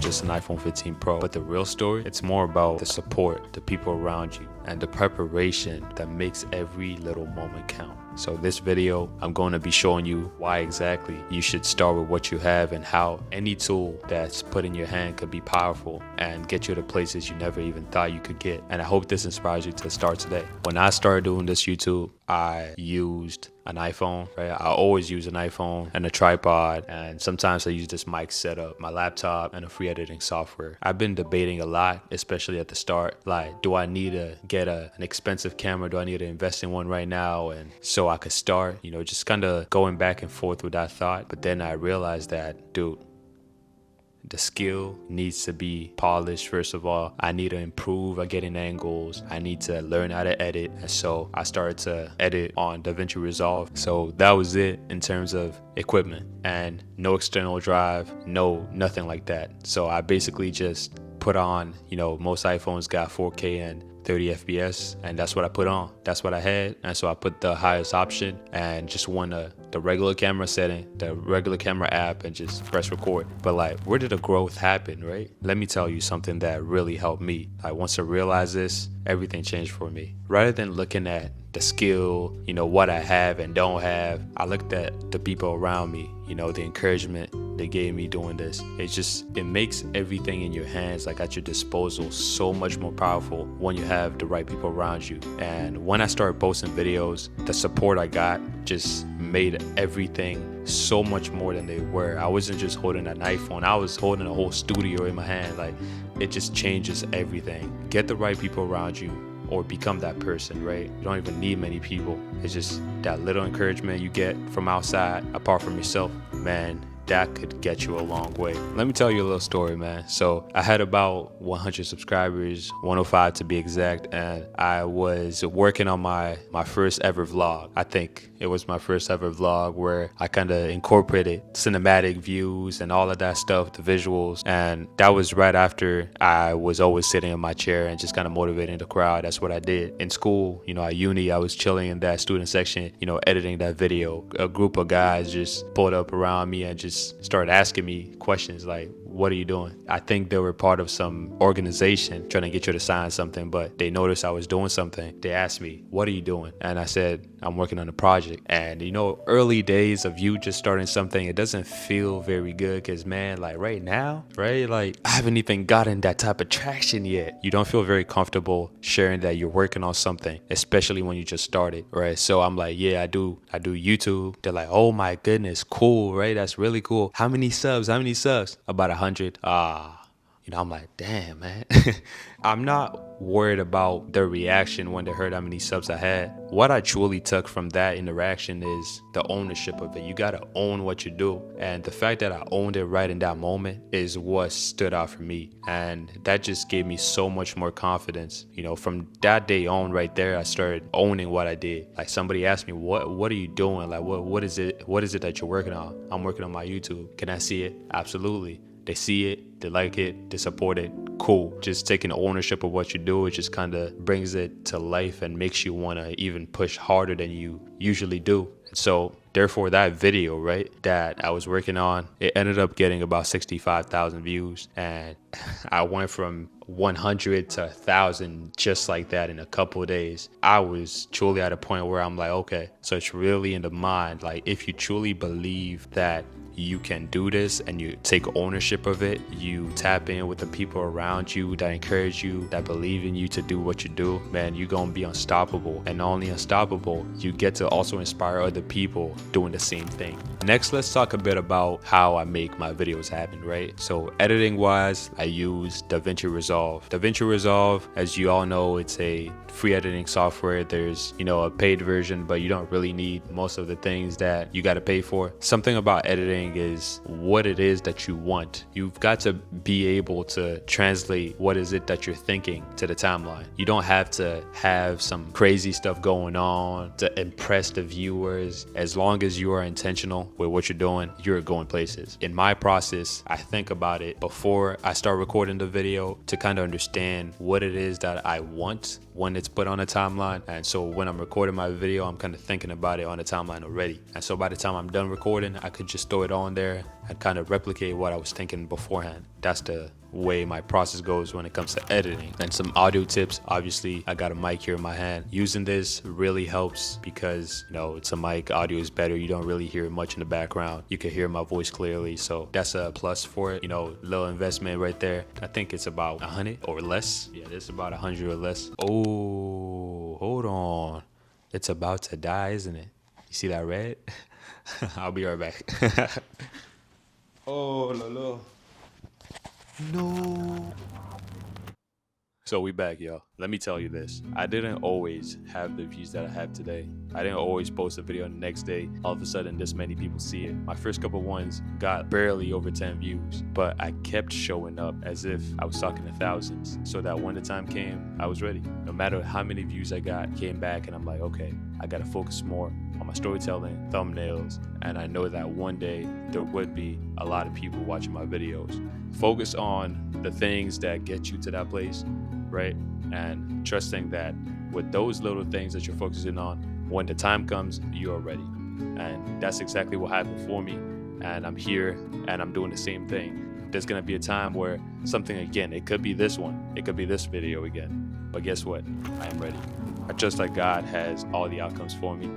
just an iPhone 15 Pro. But the real story, it's more about the support, the people around you, and the preparation that makes every little moment count. So this video, I'm going to be showing you why exactly you should start with what you have and how any tool that's put in your hand could be powerful and get you to places you never even thought you could get. And I hope this inspires you to start today. When I started doing this YouTube, I used an iPhone, right? I always use an iPhone and a tripod, and sometimes I use this mic setup, my laptop, and a free editing software. I've been debating a lot, especially at the start, like, do I need to get an expensive camera? Do I need to invest in one right now? And so I could start, just kind of going back and forth with that thought. But then I realized that, dude, the skill needs to be polished. First of all, I need to improve at getting angles. I need to learn how to edit. And so I started to edit on DaVinci Resolve. So that was it in terms of equipment, and no external drive, nothing like that. So I basically just put on, most iPhones got 4K and 30 FPS, and that's what I put on. That's what I had. And so I put the highest option and just won the regular camera setting, the regular camera app, and just press record. But like, where did the growth happen, right? Let me tell you something that really helped me. Once I realized this, everything changed for me. Rather than looking at the skill, what I have and don't have, I looked at the people around me, the encouragement they gave me doing this. It makes everything in your hands, like at your disposal, so much more powerful when you have the right people around you. And when I started posting videos, the support I got just made everything so much more than they were. I wasn't just holding an iPhone, I was holding a whole studio in my hand. Like, it just changes everything. Get the right people around you, or become that person, right? You don't even need many people. It's just that little encouragement you get from outside, apart from yourself, man, that could get you a long way. Let me tell you a little story, man. So I had about 100 subscribers, 105 to be exact, and I was working on my first ever vlog. I think it was my first ever vlog where I kind of incorporated cinematic views and all of that stuff, the visuals. And that was right after I was always sitting in my chair and just kind of motivating the crowd. That's what I did. In school, at uni, I was chilling in that student section, editing that video. A group of guys just pulled up around me and just started asking me questions like, what are you doing? I think they were part of some organization trying to get you to sign something, but they noticed I was doing something. They asked me, what are you doing? And I said, I'm working on a project. And early days of you just starting something, it doesn't feel very good because, man, like right now, right? Like, I haven't even gotten that type of traction yet. You don't feel very comfortable sharing that you're working on something, especially when you just started, right? So I'm like, yeah, I do YouTube. They're like, oh my goodness, cool, right? That's really cool. How many subs? About 100. I'm like, damn, man. I'm not worried about their reaction when they heard how many subs I had. What I truly took from that interaction is the ownership of it. You gotta own what you do. And the fact that I owned it right in that moment is what stood out for me. And that just gave me so much more confidence. From that day on right there, I started owning what I did. Like, somebody asked me, what are you doing? Like, what is it that you're working on? I'm working on my YouTube. Can I see it? Absolutely. They see it, they like it, they support it, cool. Just taking ownership of what you do, it just kind of brings it to life and makes you want to even push harder than you usually do. So therefore, that video, right, that I was working on, it ended up getting about 65,000 views. And I went from 100 to 1,000 just like that in a couple of days. I was truly at a point where I'm like, okay, so it's really in the mind. Like, if you truly believe that you can do this and you take ownership of it, you tap in with the people around you that encourage you, that believe in you to do what you do, man, you're gonna be unstoppable. And not only unstoppable, you get to also inspire other people doing the same thing. Next, let's talk a bit about how I make my videos happen, right? So editing wise, I use DaVinci Resolve. DaVinci Resolve, as you all know, it's a free editing software. There's, a paid version, but you don't really need most of the things that you got to pay for. Something about editing is what it is that you want. You've got to be able to translate what is it that you're thinking to the timeline. You don't have to have some crazy stuff going on to impress the viewers. As long long as you are intentional with what you're doing, you're going places. In my process, I think about it before I start recording the video to kind of understand what it is that I want when it's put on a timeline. And so when I'm recording my video, I'm kind of thinking about it on the timeline already. And so by the time I'm done recording, I could just throw it on there and kind of replicate what I was thinking beforehand. That's the way my process goes when it comes to editing. And some audio tips: obviously I got a mic here in my hand. Using this really helps because, you know, it's a mic, audio is better, you don't really hear much in the background, you can hear my voice clearly, so that's a plus for it. You know, little investment right there. I think it's about 100 or less. Yeah, it's about 100 or less. Oh, hold on, it's about to die, isn't it? You see that red? I'll be right back. Oh la la. No. So we back, y'all. Let me tell you this. I didn't always have the views that I have today. I didn't always post a video the next day. All of a sudden, this many people see it. My first couple ones got barely over 10 views, but I kept showing up as if I was talking to thousands. So that when the time came, I was ready. No matter how many views I got, came back and I'm like, okay, I gotta focus more on my storytelling, thumbnails, and I know that one day there would be a lot of people watching my videos. Focus on the things that get you to that place, right? And trusting that with those little things that you're focusing on, when the time comes, you're ready. And that's exactly what happened for me. And I'm here and I'm doing the same thing. There's gonna be a time where something again, it could be this one, it could be this video again. But guess what? I am ready. I trust that God has all the outcomes for me.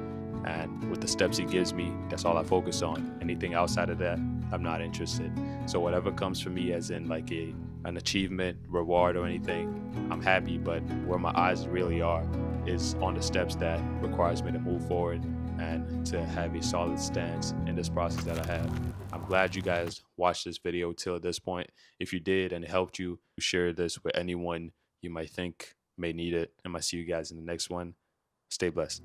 And with the steps he gives me, that's all I focus on. Anything outside of that, I'm not interested. So whatever comes for me as in like an achievement, reward or anything, I'm happy, but where my eyes really are is on the steps that requires me to move forward and to have a solid stance in this process that I have. I'm glad you guys watched this video till this point. If you did and it helped you, share this with anyone you might think may need it. And I'll see you guys in the next one. Stay blessed.